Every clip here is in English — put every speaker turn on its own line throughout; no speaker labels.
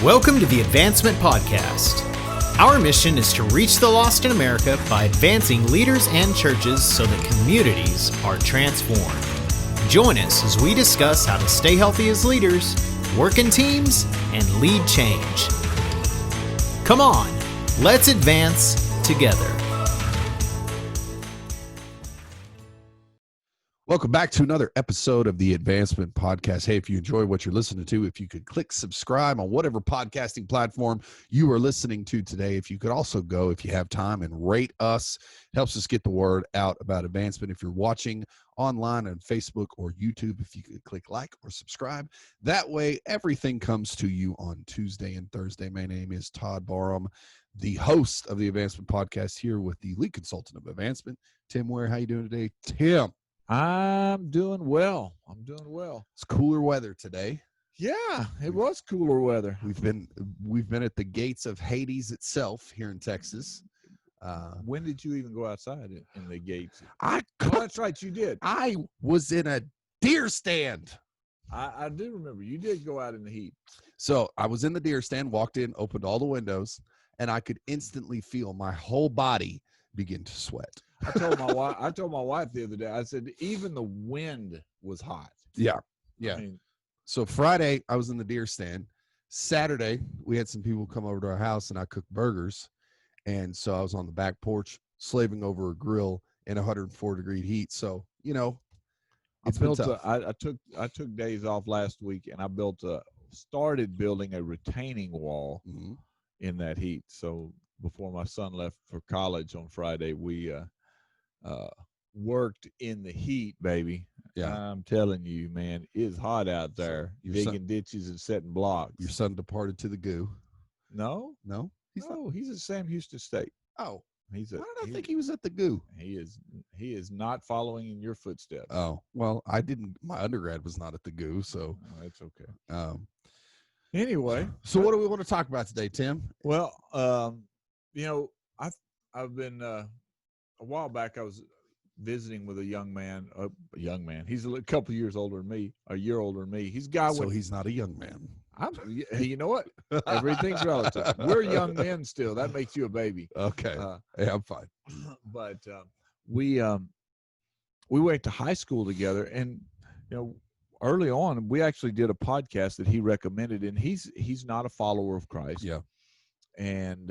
Welcome to the Advancement Podcast. Our mission is to reach the lost in America by advancing leaders and churches so that communities are transformed. Join us as we discuss how to stay healthy as leaders, work in teams, and lead change. Come on, let's advance together.
Welcome back to another episode of the Advancement Podcast. Hey, if you enjoy what you're listening to, if you could click subscribe on whatever podcasting platform you are listening to today. If you could also go, if you have time, and rate us. It helps us get the word out about Advancement. If you're watching online on Facebook or YouTube, if you could click like or subscribe. That way, everything comes to you on Tuesday and Thursday. My name is Todd Barham, the host of the Advancement Podcast, here with the lead consultant of Advancement, Tim Ware. How you doing today, Tim?
I'm doing well.
It's cooler weather today.
Yeah, it was cooler weather.
We've been at the gates of Hades itself here in Texas.
When did you even go outside in the gates?
Oh,
That's right, you did.
I was in a deer stand.
I do remember. You did go out in the heat.
So I was in the deer stand, walked in, opened all the windows, and I could instantly feel my whole body begin to sweat.
I told my wife the other day, I said, even the wind was hot.
Yeah.
I mean,
So Friday, I was in the deer stand. Saturday, we had some people come over to our house, and I cooked burgers. And so I was on the back porch slaving over a grill in 104-degree heat. So, you know, it's been tough.
I took days off last week, and I started building a retaining wall in that heat. So before my son left for college on Friday, we worked in the heat, baby.
Yeah.
I'm telling you, man, it's hot out there.
So
digging ditches and setting blocks.
Your son departed to the goo.
No, he's at Sam Houston State.
Oh,
Why
did I think he was at the goo?
He is not following in your footsteps.
Oh, well, I didn't. My undergrad was not at the goo, so
That's okay. Anyway,
so what do we want to talk about today, Tim?
well, I've been a while back. I was visiting with a young man. He's a couple years older than me, a year older than me. He's
He's not a young man.
You know what? Everything's relative. We're young men still. That makes you a baby.
Okay. Yeah, I'm fine.
But we went to high school together, and early on we actually did a podcast that he recommended, and he's not a follower of Christ.
Yeah.
And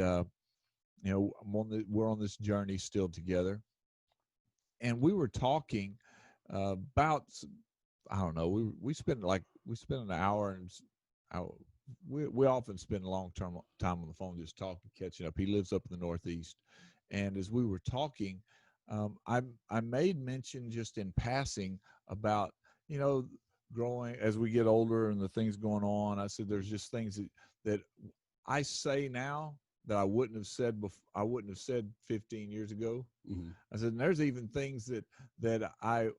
we're on this journey still together, and we were talking about, I don't know, we spent an hour, and we often spend long-term time on the phone just talking, catching up. He lives up in the Northeast, and as we were talking, I made mention just in passing about growing as we get older and the things going on. I said there's just things that I say now that I wouldn't have said before. I wouldn't have said 15 years ago.
Mm-hmm.
I said, and there's even things that I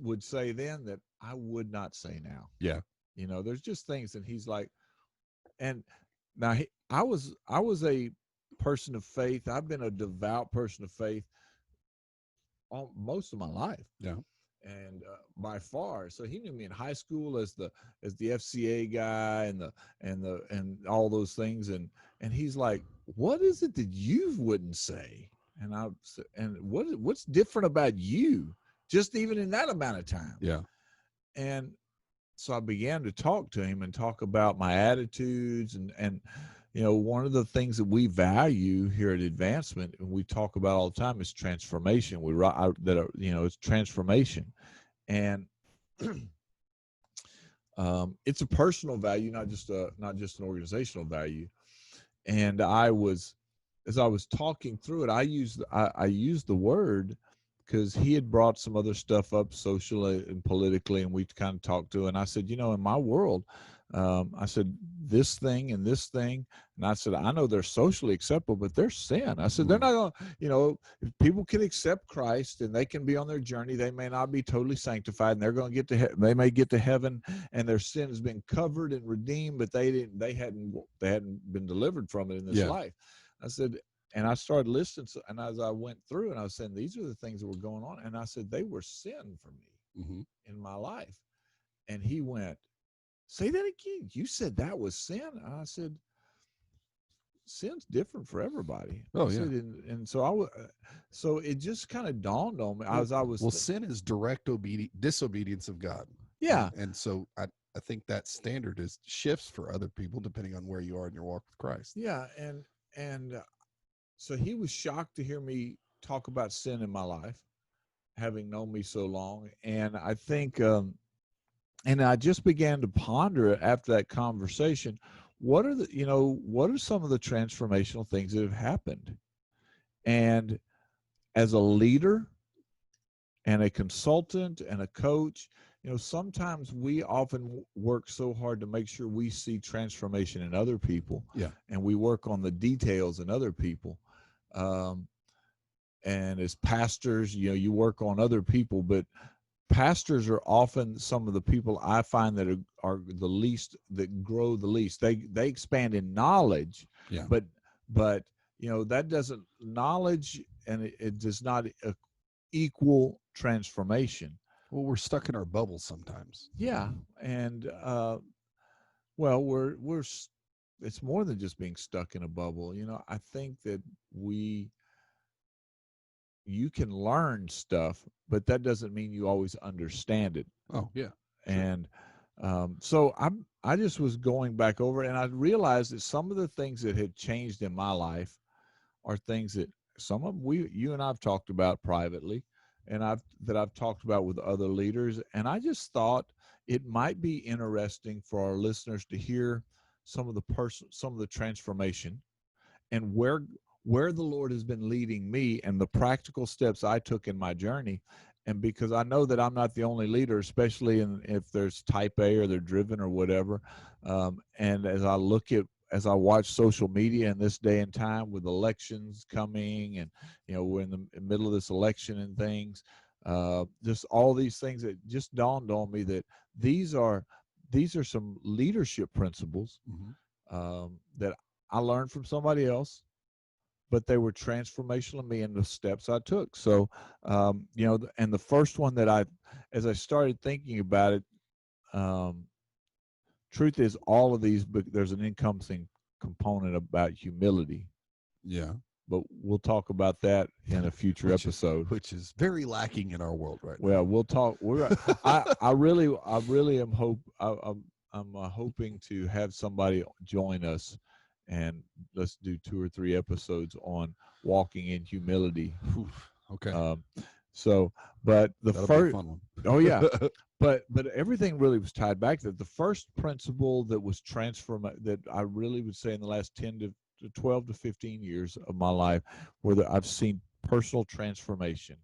would say then that I would not say now.
Yeah.
There's just things, and he's like, and now I was a person of faith. I've been a devout person of faith most of my life.
Yeah.
And by far, so he knew me in high school as the FCA guy and all those things, and he's like, what is it that you wouldn't say? And what's different about you, just even in that amount of time?
Yeah.
And so I began to talk to him and talk about my attitudes, and one of the things that we value here at Advancement, and we talk about all the time, is transformation. It's transformation, and it's a personal value, not just an organizational value. And as I was talking through it, I used the word, because he had brought some other stuff up socially and politically, and we kind of talked to it. And I said, in my world, I said, this thing and this thing. And I said, I know they're socially acceptable, but they're sin. I said, they're not going to, if people can accept Christ and they can be on their journey, they may not be totally sanctified, and they're going to they may get to heaven, and their sin has been covered and redeemed, but they hadn't been delivered from it in this life. I said, and I started listening, and as I went through, and I was saying, these are the things that were going on. And I said, they were sin for me in my life. And he went, say that again. You said that was sin. I said, sin's different for everybody.
Oh,
I
yeah.
said, and so so it just kind of dawned on me as I was.
Well, sin is direct disobedience of God.
Yeah.
And so I think that standard shifts for other people depending on where you are in your walk with Christ.
Yeah. And so he was shocked to hear me talk about sin in my life, having known me so long. And I think, and I just began to ponder after that conversation, what are some of the transformational things that have happened? And as a leader and a consultant and a coach, sometimes we often work so hard to make sure we see transformation in other people.
Yeah.
And we work on the details in other people. And as pastors, you work on other people, but pastors are often some of the people I find that are the least, that grow the least. They expand in knowledge,
Yeah.
but that doesn't, knowledge, and it does not equal transformation.
Well, we're stuck in our bubbles sometimes.
Yeah, and we're it's more than just being stuck in a bubble. I think that you can learn stuff, but that doesn't mean you always understand it.
Oh, yeah.
Sure. And so I just was going back over it, and I realized that some of the things that had changed in my life are things that some of them you and I've talked about privately, and I've talked about with other leaders. And I just thought it might be interesting for our listeners to hear some of the transformation and where the Lord has been leading me and the practical steps I took in my journey. And because I know that I'm not the only leader, especially if there's type A or they're driven or whatever. And as I watch social media in this day and time with elections coming, and we're in the middle of this election and things, just all these things, that just dawned on me that these are some leadership principles that I learned from somebody else, but they were transformational to me in the steps I took. So, and the first one that as I started thinking about it, truth is, all of these, but there's an encompassing component about humility.
Yeah.
But we'll talk about that in a future episode,
which is very lacking in our world right
now. Well, we'll talk. I really am I'm hoping to have somebody join us, and let's do 2 or 3 episodes on walking in humility.
Okay.
But
that'll be a fun one.
Oh yeah. But everything really was tied back to that. The first principle that was that I really would say in the last 10 to 12 to 15 years of my life, where I've seen personal transformation,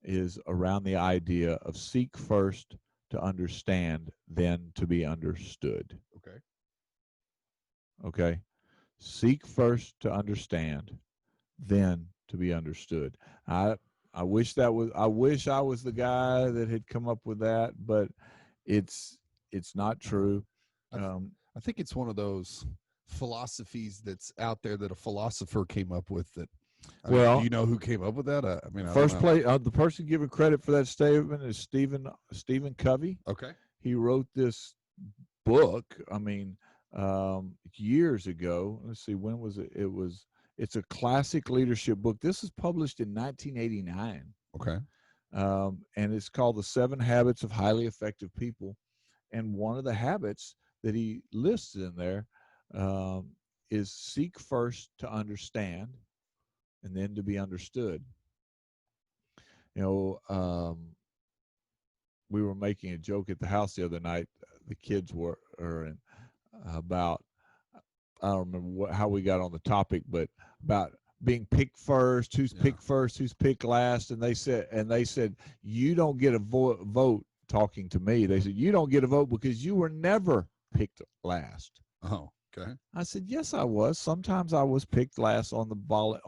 is around the idea of seek first to understand, then to be understood. Okay. Seek first to understand, then to be understood. I wish I was the guy that had come up with that, but it's not true.
I think it's one of those philosophies that's out there that a philosopher came up with. That, do you know who came up with that?
The person given credit for that statement is Stephen Covey.
Okay.
He wrote this book, years ago. Let's see, when was it? It's a classic leadership book. This is published in 1989.
Okay.
And it's called The 7 Habits of Highly Effective People. And one of the habits that he lists in there is seek first to understand, and then to be understood. We were making a joke at the house the other night. The kids were about, I don't remember how we got on the topic, but about being picked first, who's picked first, who's picked last. And they said, you don't get a vote, talking to me. They said, you don't get a vote because you were never picked last.
Oh, okay.
I said, yes, I was. Sometimes I was picked last on the ball,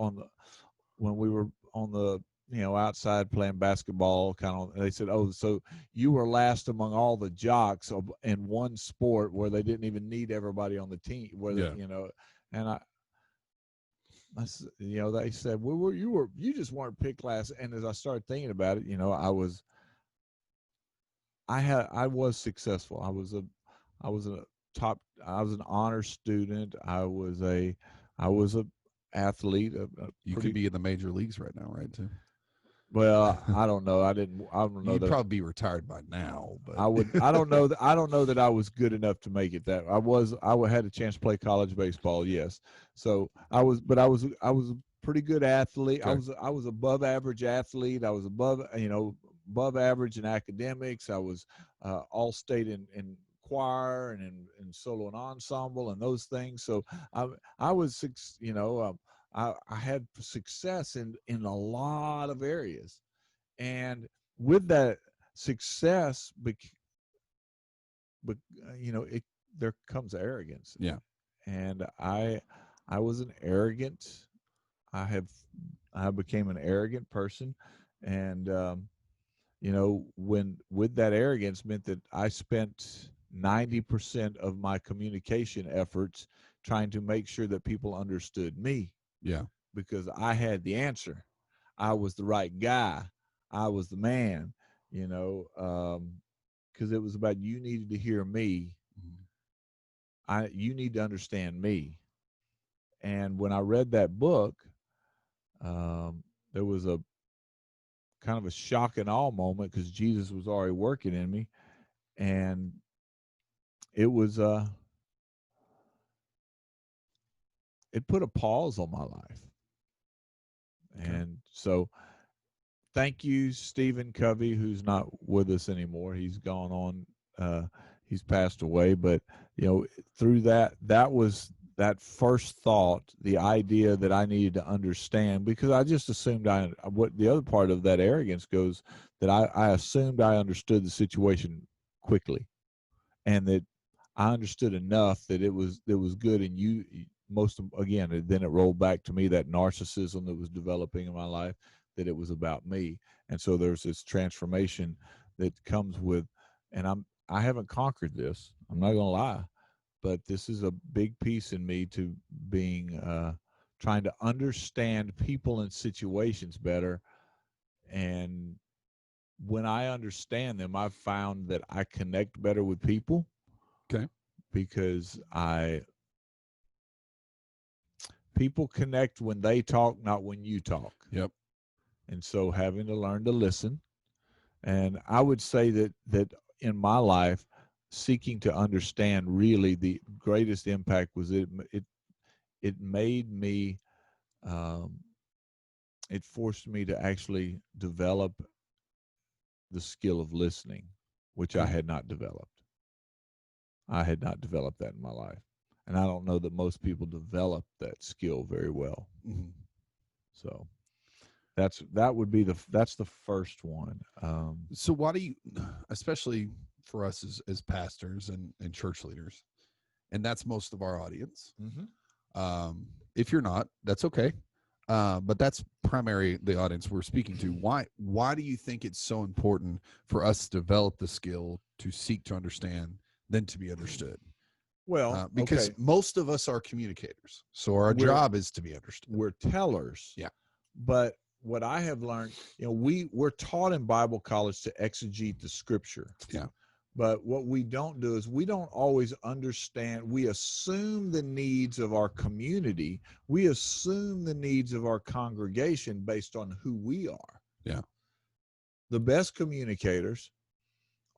when we were on the, outside playing basketball they said, oh, so you were last among all the jocks in one sport where they didn't even need everybody on the team, and they said, well, you just weren't picked last. And as I started thinking about it, I was successful. I was an honor student. I was a athlete.
You could be in the major leagues right now, right? Too.
Well, I don't know. I don't know
You'd
that
probably be retired by now, but
I don't know that. I don't know that I was good enough to make it. That I had a chance to play college baseball. Yes. So I was a pretty good athlete.
Okay.
I was above average athlete. I was above average in academics. I was all state in choir and in solo and ensemble and those things. So I was I had success in a lot of areas, and with that success, there comes arrogance.
Yeah.
And I was an arrogant. I became an arrogant person, and when with that arrogance meant that I spent 90% of my communication efforts trying to make sure that people understood me.
Yeah.
Because I had the answer. I was the right guy. I was the man, because it was about you needed to hear me. You need to understand me. And when I read that book, there was a kind of a shock and awe moment because Jesus was already working in me, and it was it put a pause on my life. Okay. And so thank you, Stephen Covey, who's not with us anymore. He's gone on. He's passed away. But, through that was that first thought, the idea that I needed to understand, because I just assumed what the other part of that arrogance goes, that I assumed I understood the situation quickly, and that I understood enough that it was good. And then it rolled back to me, that narcissism that was developing in my life, that it was about me. And so there's this transformation that comes with, and I haven't conquered this. I'm not going to lie, but this is a big piece in me to being, trying to understand people and situations better. And when I understand them, I've found that I connect better with people.
Okay.
Because people connect when they talk, not when you talk.
Yep.
And so having to learn to listen. And I would say that in my life, seeking to understand, really the greatest impact was it made me, it forced me to actually develop the skill of listening, which I had not developed. I had not developed that in my life. And I don't know that most people develop that skill very well.
Mm-hmm.
So that's the first one.
So why do you, especially for us as pastors and church leaders, and that's most of our audience.
Mm-hmm.
If you're not, that's okay. But that's primarily the audience we're speaking to. Why do you think it's so important for us to develop the skill to seek to understand than to be understood?
Well,
because most of us are communicators, so our job is to be understood.
We're tellers.
Yeah.
But what I have learned, we're taught in Bible college to exegete the scripture.
Yeah.
But what we don't do is we don't always understand. We assume the needs of our community. We assume the needs of our congregation based on who we are.
Yeah.
The best communicators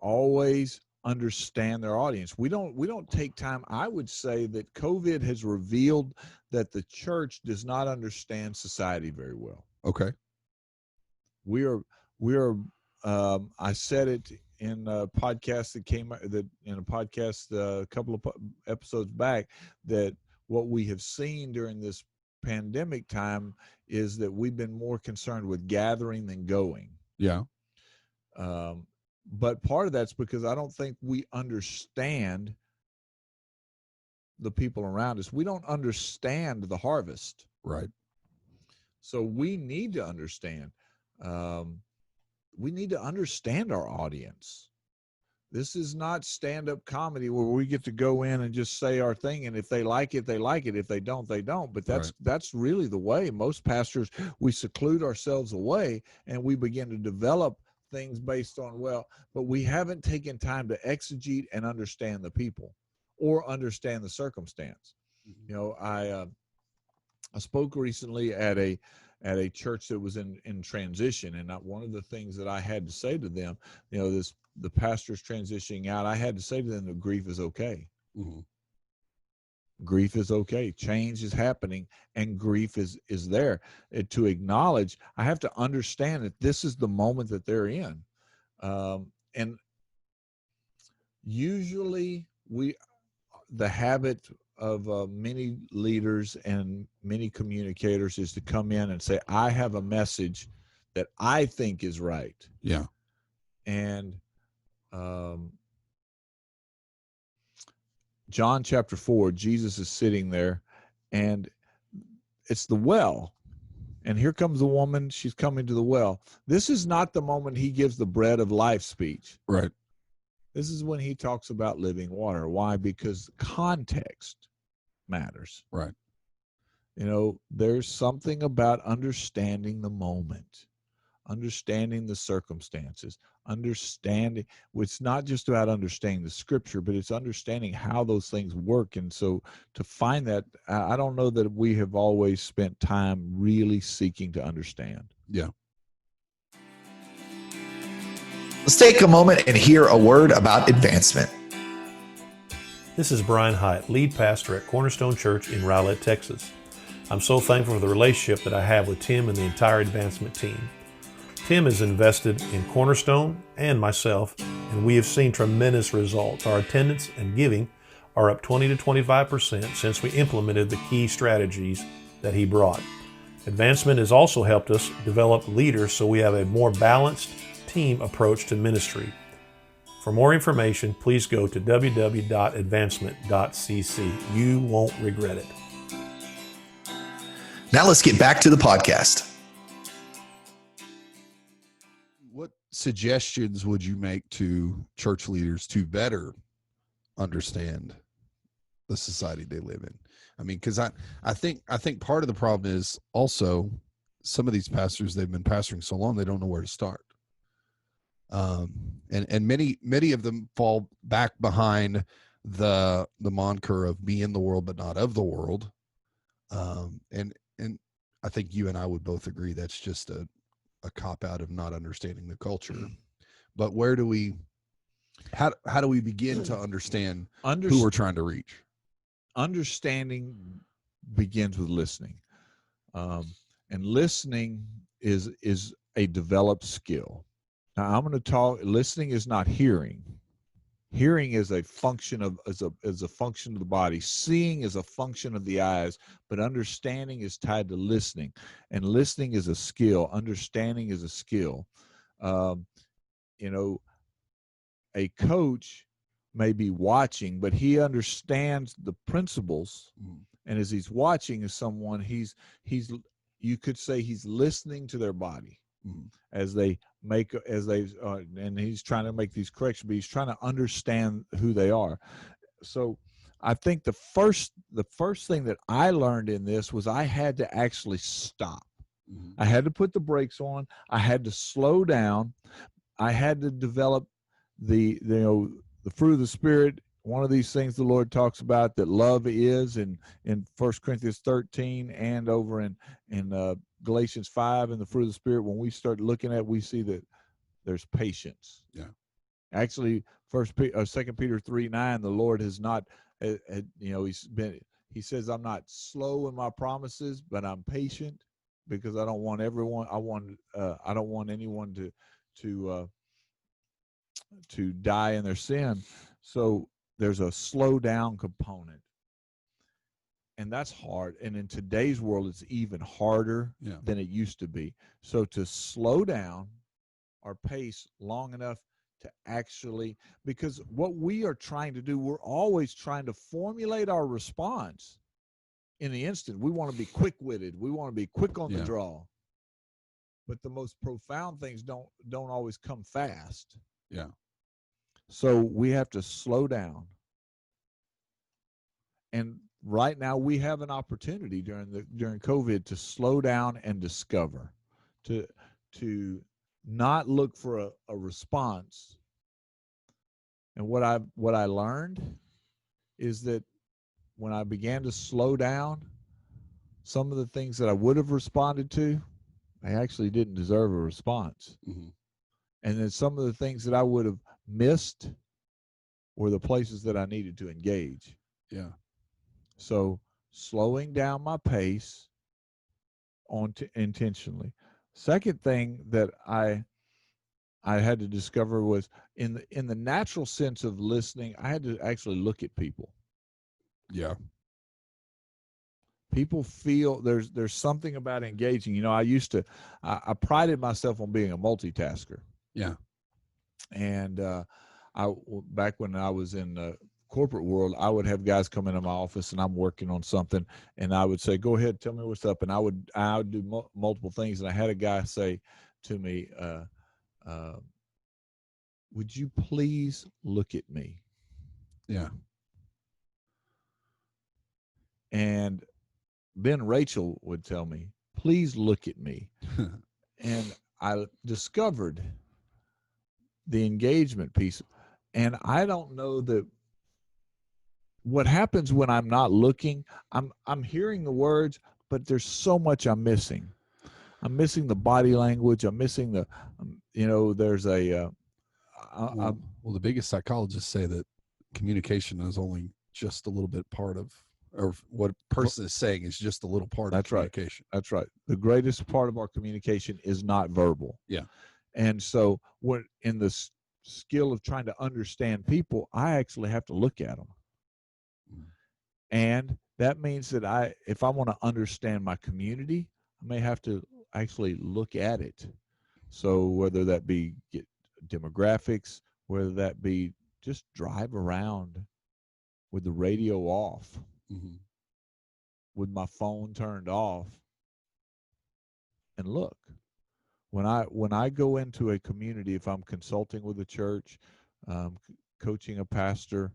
always understand their audience. We don't take time. I would say that COVID has revealed that the church does not understand society very well.
Okay.
We are I said it in a podcast a couple of episodes back, that what we have seen during this pandemic time is that we've been more concerned with gathering than going.
Yeah.
But part of that's because I don't think we understand the people around us. We don't understand the harvest.
Right.
So we need to understand. We need to understand our audience. This is not stand-up comedy where we get to go in and just say our thing, and if they like it, they like it. If they don't, they don't. But that's really the way most pastors, we seclude ourselves away and we begin to develop things based on, well, but we haven't taken time to exegete and understand the people or understand the circumstance. You know, I spoke recently at a church that was in transition, and one of the things that I had to say to them, you know, the pastor's transitioning out, I had to say to them that grief is okay.
Mm-hmm.
Grief is okay. Change is happening, and grief is there. To acknowledge, I have to understand that this is the moment that they're in, and usually the habit of many leaders and many communicators is to come in and say, I have a message that I think is right.
Yeah.
And John chapter 4, Jesus is sitting there, and it's the well. And here comes the woman. She's coming to the well. This is not the moment he gives the bread of life speech.
Right.
This is when he talks about living water. Why? Because context matters.
Right.
You know, there's something about understanding the moment, understanding the circumstances, understanding. It's not just about understanding the scripture, but it's understanding how those things work. And so to find that, I don't know that we have always spent time really seeking to understand.
Yeah.
Let's take a moment and hear a word about advancement.
This is Brian Hyatt, lead pastor at Cornerstone Church in Rowlett, Texas. I'm so thankful for the relationship that I have with Tim and the entire advancement team. Tim is invested in Cornerstone and myself, and we have seen tremendous results. Our attendance and giving are up 20 to 25% since we implemented the key strategies that he brought. Advancement has also helped us develop leaders so we have a more balanced team approach to ministry. For more information, please go to www.advancement.cc. You won't regret it.
Now let's get back to the podcast.
What suggestions would you make to church leaders to better understand the society they live in? I mean, because I think part of the problem is also some of these pastors, they've been pastoring so long, they don't know where to start. And many of them fall back behind the moniker of be in the world but not of the world. And I think you and I would both agree that's just a cop out of not understanding the culture. But how do we begin to understand who we're trying to reach?
Understanding begins with listening, and listening is a developed skill. Now I'm going to talk. Listening is not hearing. Hearing is a function of is a function of the body. Seeing is a function of the eyes, but understanding is tied to listening, and listening is a skill. Understanding is a skill. You know, a coach may be watching, but he understands the principles, and as he's watching as someone, he's you could say he's listening to their body as they and he's trying to make these corrections, but he's trying to understand who they are. So I think the first thing that I learned in this was I had to actually stop. I had to put the brakes on. I had to slow down. I had to develop the fruit of the Spirit. One of these things the Lord talks about that love is in 1 Corinthians 13 and over in Galatians 5, and the fruit of the Spirit. When we start looking at, we see that there's patience.
Yeah.
Actually, 2 Peter 3:9, the Lord has not, he says, I'm not slow in my promises, but I'm patient because I don't want anyone to die in their sin. So there's a slow down component, and that's hard. And in today's world, it's even harder than it used to be. So to slow down our pace long enough to actually, because what we are trying to do, we're always trying to formulate our response in the instant. We want to be quick-witted. We want to be quick on the draw. But the most profound things don't always come fast.
Yeah.
So we have to slow down. And right now we have an opportunity during COVID to slow down and discover, to not look for a response. And what I learned is that when I began to slow down, some of the things that I would have responded to, I actually didn't deserve a response.
Mm-hmm.
And then some of the things that I would have missed were the places that I needed to engage.
Yeah.
So slowing down my pace intentionally. Second thing that I had to discover was in the natural sense of listening, I had to actually look at people.
Yeah.
People feel there's something about engaging. You know, I prided myself on being a multitasker.
Yeah.
And back when I was in the corporate world, I would have guys come into my office and I'm working on something, and I would say, "Go ahead, tell me what's up." And I would do multiple things. And I had a guy say to me, "Would you please look at me?"
Yeah.
And then Rachel would tell me, "Please look at me." And I discovered the engagement piece. And I don't know that what happens when I'm not looking, I'm hearing the words, but there's so much I'm missing. I'm missing the body language. I'm missing the, there's a,
well, the biggest psychologists say that communication is only just a little bit part of, or what a person is saying is just a little part of communication.
Right. That's right. The greatest part of our communication is not verbal.
Yeah. And
so what in the skill of trying to understand people, I actually have to look at them. Mm. And that means that if I want to understand my community, I may have to actually look at it. So whether that be demographics, whether that be just drive around with the radio off, mm-hmm. with my phone turned off, and look. When I go into a community, if I'm consulting with a church, coaching a pastor,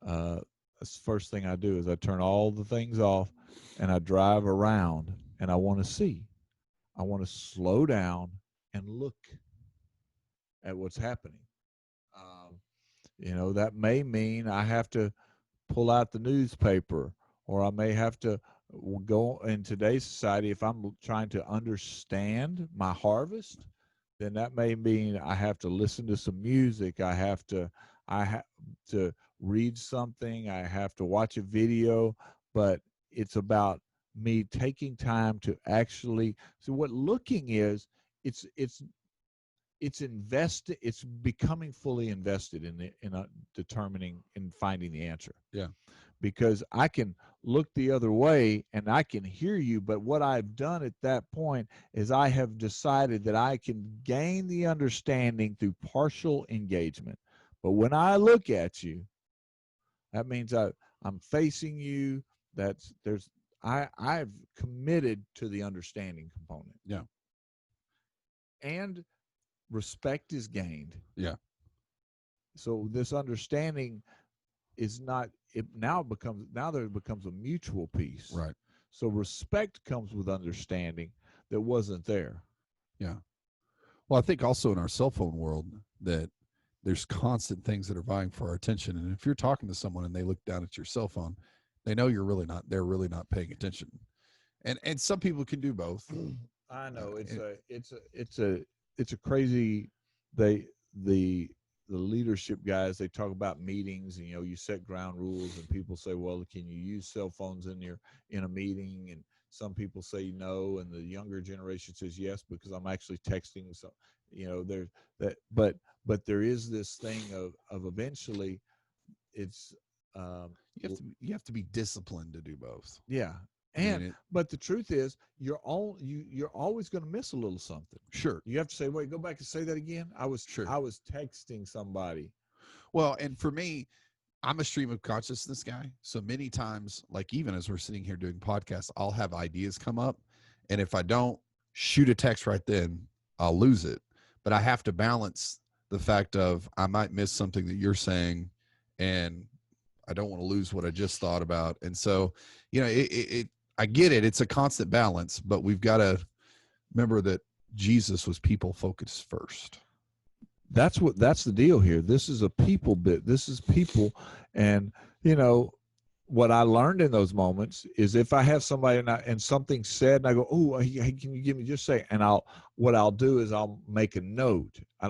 that's the first thing I do is I turn all the things off and I drive around, and I want to see. I want to slow down and look at what's happening. That may mean I have to pull out the newspaper, or I may have to go in today's society. If I'm trying to understand my harvest, then that may mean I have to listen to some music. I have to read something. I have to watch a video, but it's about me taking time to actually. So what looking is, it's invested. It's becoming fully invested in determining and finding the answer.
Yeah.
Because I can look the other way and I can hear you, but what I've done at that point is I have decided that I can gain the understanding through partial engagement. But when I look at you, that means I'm facing you. I've committed to the understanding component.
Yeah.
And respect is gained.
Yeah.
So this understanding is not, now there becomes a mutual piece.
Right.
So respect comes with understanding that wasn't there.
Yeah. Well, I think also in our cell phone world that there's constant things that are vying for our attention. And if you're talking to someone and they look down at your cell phone, they know they're really not paying attention. And some people can do both.
I know it's a crazy, the leadership guys, they talk about meetings and, you set ground rules, and people say, well, can you use cell phones in a meeting? And some people say no. And the younger generation says yes, because I'm actually texting. So, there's that, but there is this thing of eventually it's,
you have to be disciplined to do both.
Yeah. But the truth is, you're always going to miss a little something.
Sure.
You have to say, wait, go back and say that again. I was texting somebody.
Well, and for me, I'm a stream of consciousness guy. So many times, like even as we're sitting here doing podcasts, I'll have ideas come up. And if I don't shoot a text right then, I'll lose it. But I have to balance the fact of I might miss something that you're saying, and I don't want to lose what I just thought about. And so, I get it. It's a constant balance, but we've got to remember that Jesus was people focused first.
That's the deal here. This is a people bit. This is people. And, what I learned in those moments is if I have somebody and something said and I go, oh, hey, can you give me just a second? And what I'll do is I'll make a note. I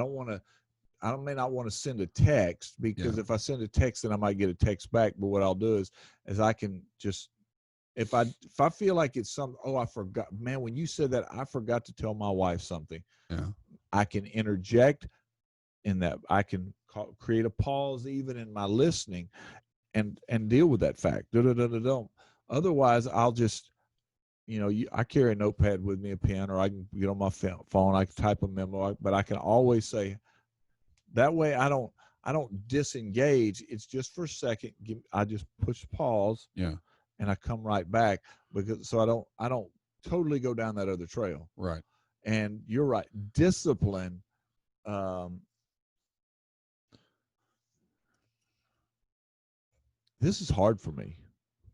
may not want to send a text, because if I send a text, then I might get a text back. But what I'll do is I can just, if I feel like it's I forgot, man, when you said that, I forgot to tell my wife something.
Yeah. I
can interject in that. I can create a pause even in my listening and deal with that fact. Otherwise, I'll just, I carry a notepad with me, a pen, or I can get on my phone. I can type a memo, but I can always say, that way I don't disengage. It's just for a second. I just push pause.
Yeah.
And I come right back, because so I don't totally go down that other trail.
Right.
And you're right. Discipline. This is hard for me.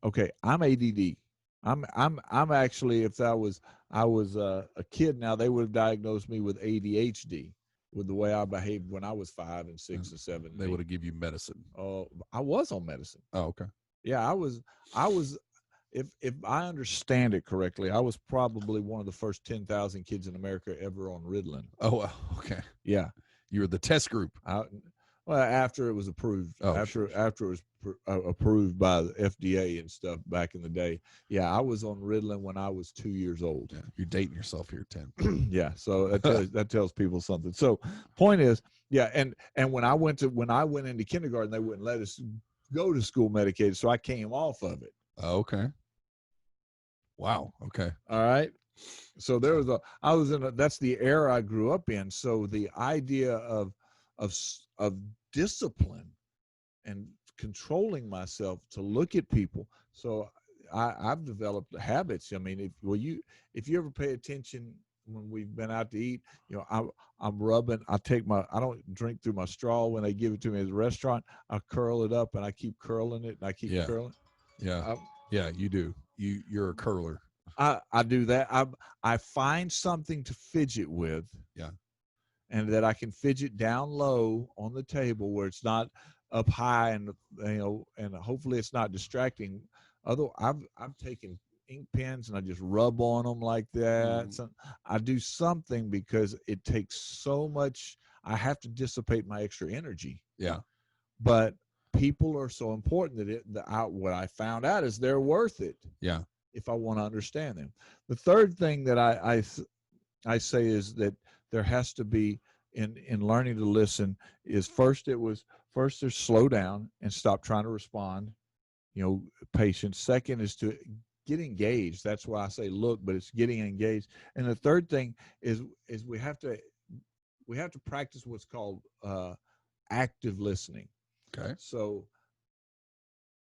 Okay, I'm ADD. I'm actually, if I was a kid now, they would have diagnosed me with ADHD with the way I behaved when I was 5 and 6 and 7.
They would have given you medicine.
Oh, I was on medicine.
Oh, okay.
Yeah, I was. If I understand it correctly, I was probably one of the first 10,000 kids in America ever on Ritalin.
Oh, well, okay.
Yeah,
you were the test group.
Well, after it was approved, after it was approved by the FDA and stuff back in the day. Yeah, I was on Ritalin when I was 2 years old.
Yeah, you're dating yourself here, Tim.
Yeah, so that tells people something. So, point is, yeah, and when I went into kindergarten, they wouldn't let us go to school medicated, so I came off of it.
Oh, okay. Wow. Okay.
All right. So that's the era I grew up in. So the idea of discipline and controlling myself to look at people. So I've developed habits. I mean, if you ever pay attention when we've been out to eat, I'm rubbing. I don't drink through my straw when they give it to me at the restaurant. I curl it up and I keep curling it and I keep curling.
Yeah. Yeah, you do. You're a curler.
I do that. I find something to fidget with.
Yeah.
And that I can fidget down low on the table where it's not up high, and and hopefully it's not distracting. Although I've taken ink pens and I just rub on them like that.
Mm.
So I do something because it takes so much. I have to dissipate my extra energy.
Yeah.
But people are so important that what I found out is they're worth it.
Yeah.
If I want to understand them. The third thing that I say is that there has to be in learning to listen is first there's slow down and stop trying to respond, patience. Second is to get engaged. That's why I say look, but it's getting engaged. And the third thing is we have to practice what's called active listening.
Okay.
So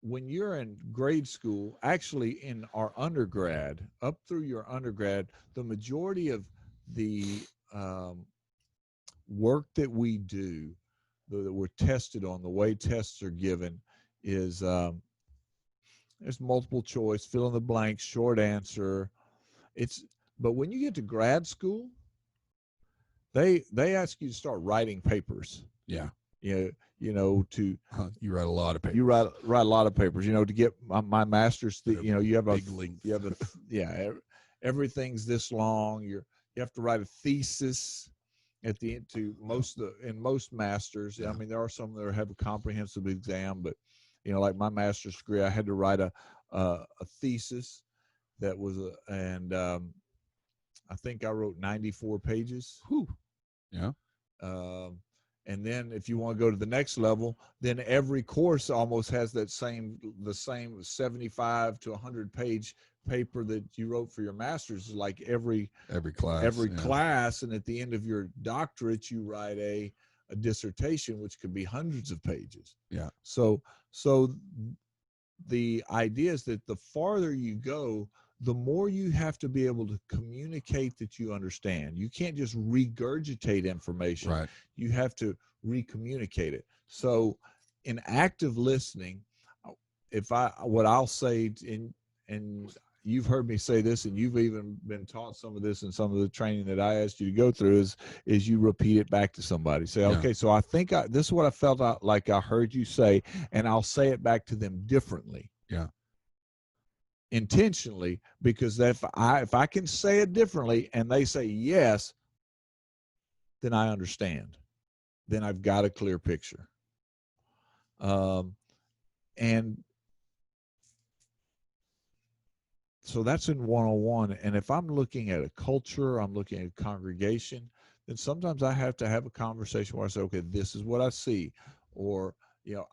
when you're in grade school, actually in our undergrad, up through your undergrad, the majority of the work that we do, that we're tested on, the way tests are given, is there's multiple choice, fill in the blanks, short answer. But when you get to grad school, they ask you to start writing papers.
Yeah.
You
write a lot of papers.
You write a lot of papers. To get my master's. You have
big length.
You have everything's this long. You have to write a thesis at the end in most masters. Yeah. I mean, there are some that have a comprehensive exam, but like my master's degree, I had to write a thesis that was I think I wrote 94 pages.
Whew. Yeah.
And then if you want to go to the next level, then every course almost has the same 75 to 100 page paper that you wrote for your master's, like every class. And at the end of your doctorate, you write a dissertation, which could be hundreds of pages.
Yeah.
So the idea is that the farther you go, the more you have to be able to communicate that you understand. You can't just regurgitate information.
Right.
You have to recommunicate it. So in active listening, what I'll say, and you've heard me say this, and you've even been taught some of this in some of the training that I asked you to go through, is you repeat it back to somebody. Say, okay, so I think this is what I felt like I heard you say, and I'll say it back to them differently.
Yeah.
Intentionally, because if I can say it differently and they say yes, then I understand. Then I've got a clear picture. And so that's in 101. And if I'm looking at a culture, I'm looking at a congregation, then sometimes I have to have a conversation where I say, okay, this is what I see. Or,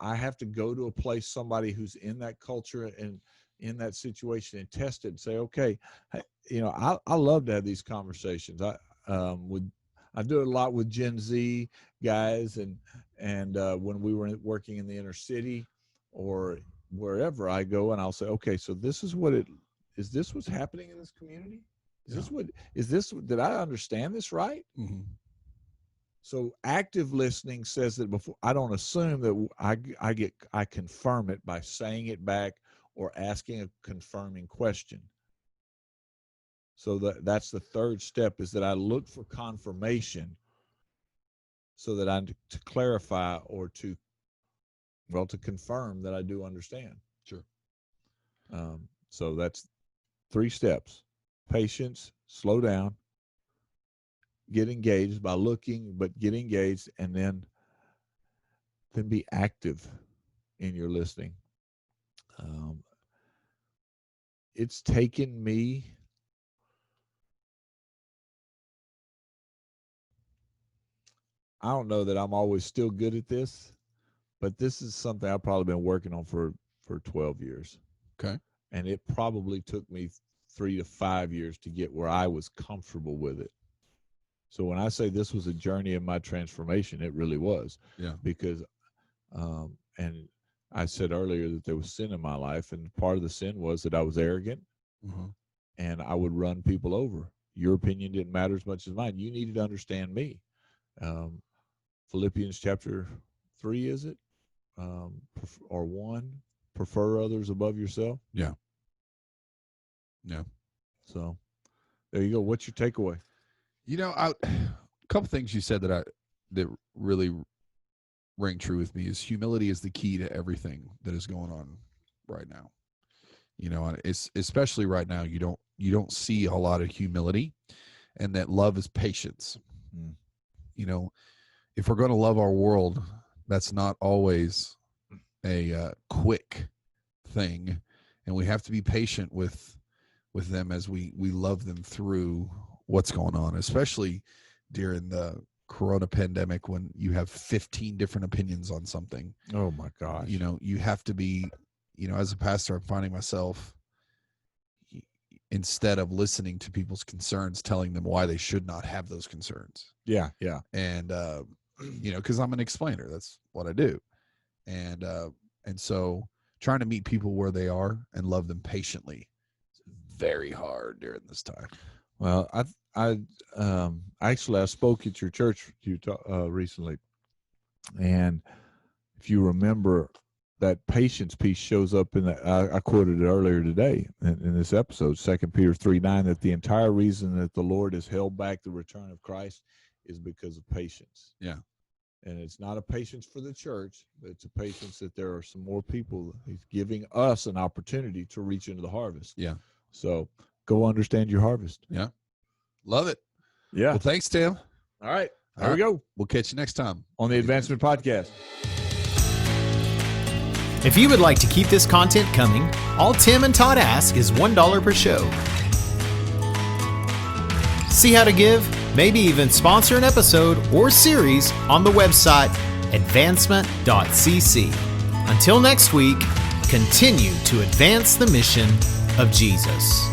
I have to go to a place, somebody who's in that culture and in that situation, and test it and say, okay, I love to have these conversations. I do it a lot with Gen Z guys, and when we were working in the inner city or wherever I go, and I'll say, okay, so this is is this what's happening in this community? Did I understand this right?
Mm-hmm.
So active listening says that before, I don't assume that I confirm it by saying it back or asking a confirming question. So that's the third step, is that I look for confirmation so that to clarify or to confirm that I do understand.
Sure.
So that's 3 steps: patience, slow down, get engaged by looking, but get engaged, and then be active in your listening. It's taken me I don't know that I'm always still good at this, but this is something I've probably been working on for 12 years.
Okay.
And it probably took me 3 to 5 years to get where I was comfortable with it. So when I say this was a journey in my transformation, it really was.
Yeah.
Because, and I said earlier that there was sin in my life, and part of the sin was that I was arrogant,
Mm-hmm.
and I would run people over. Your opinion didn't matter as much as mine. You needed to understand me. Philippians chapter 3, is it? Or 1, prefer others above yourself.
Yeah. Yeah.
So there you go. What's your takeaway?
A couple things you said that really ring true with me is humility is the key to everything that is going on right now. It's especially right now, you don't see a lot of humility, and that love is patience. If we're going to love our world, that's not always a quick thing, and we have to be patient with them as we love them through what's going on, especially during the Corona pandemic, when you have 15 different opinions on something.
Oh my gosh.
You have to be, as a pastor, I'm finding myself, instead of listening to people's concerns, telling them why they should not have those concerns.
Yeah. Yeah.
And, because I'm an explainer, that's what I do. And so trying to meet people where they are and love them patiently is very hard during this time.
Well, I spoke at your church recently, and if you remember, that patience piece shows up in I quoted it earlier today in this episode, 2 Peter 3:9, that the entire reason that the Lord has held back the return of Christ is because of patience.
Yeah.
And it's not a patience for the church, but it's a patience that there are some more people. He's giving us an opportunity to reach into the harvest.
Yeah.
So go understand your harvest.
Yeah. Love it.
Yeah.
Well, thanks, Tim.
All right. There we go.
We'll catch you next time
on the Advancement Podcast.
If you would like to keep this content coming, all Tim and Todd ask is $1 per show. See how to give, maybe even sponsor an episode or series on the website advancement.cc. Until next week, continue to advance the mission of Jesus.